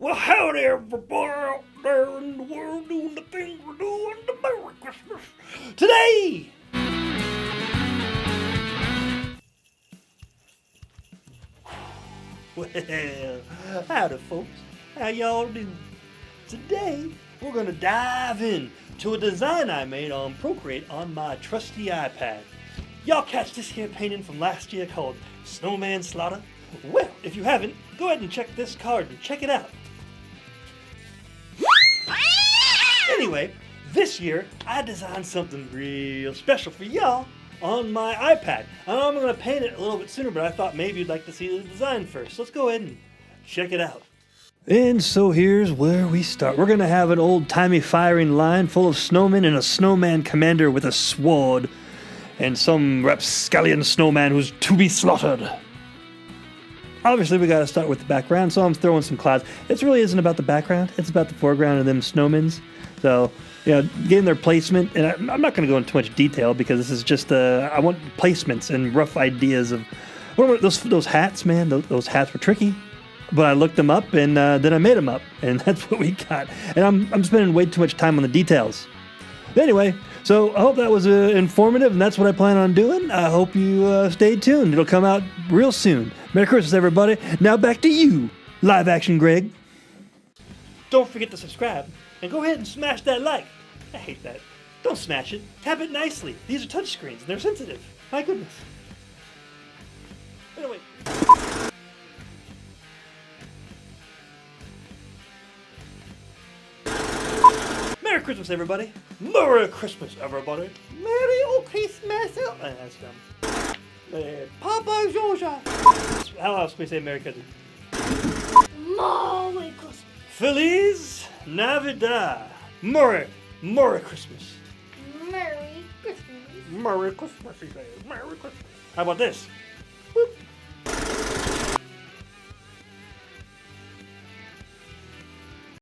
Well, howdy everybody out there in the world doing the things we're doing. The Merry Christmas today. Well, howdy folks. How y'all doing? Today, we're gonna dive in to a design I made on Procreate on my trusty iPad. Y'all catch this here painting from last year called Snowman Slaughter? Well, if you haven't, go ahead and check this card and check it out. Anyway, this year I designed something real special for y'all on my iPad. I know I'm going to paint it a little bit sooner, but I thought maybe you'd like to see the design first. Let's go ahead and check it out. And so here's where we start. We're going to have an old-timey firing line full of snowmen and a snowman commander with a sword and some rapscallion snowman who's to be slaughtered. Obviously, we got to start with the background, so I'm throwing some clouds. It really isn't about the background. It's about the foreground of them snowmen. So, getting their placement, and I'm not going to go into too much detail because this is just, I want placements and rough ideas of, those hats, man, those hats were tricky, but I looked them up and then I made them up, and that's what we got. And I'm spending way too much time on the details. Anyway, so I hope that was informative, and that's what I plan on doing. I hope you stay tuned. It'll come out real soon. Merry Christmas, everybody. Now back to you, live action Greg. Don't forget to subscribe, and go ahead and smash that like. I hate that. Don't smash it. Tap it nicely. These are touchscreens, and they're sensitive. My goodness. Anyway. Merry Christmas, everybody. Merry Christmas, everybody. Merry Christmas. That's dumb. Papa Georgia. How else can we say Merry Christmas? Merry Christmas. Feliz Navidad. Merry Christmas. Merry Christmas. Merry Christmas, he says. Merry Christmas. How about this? Whoop.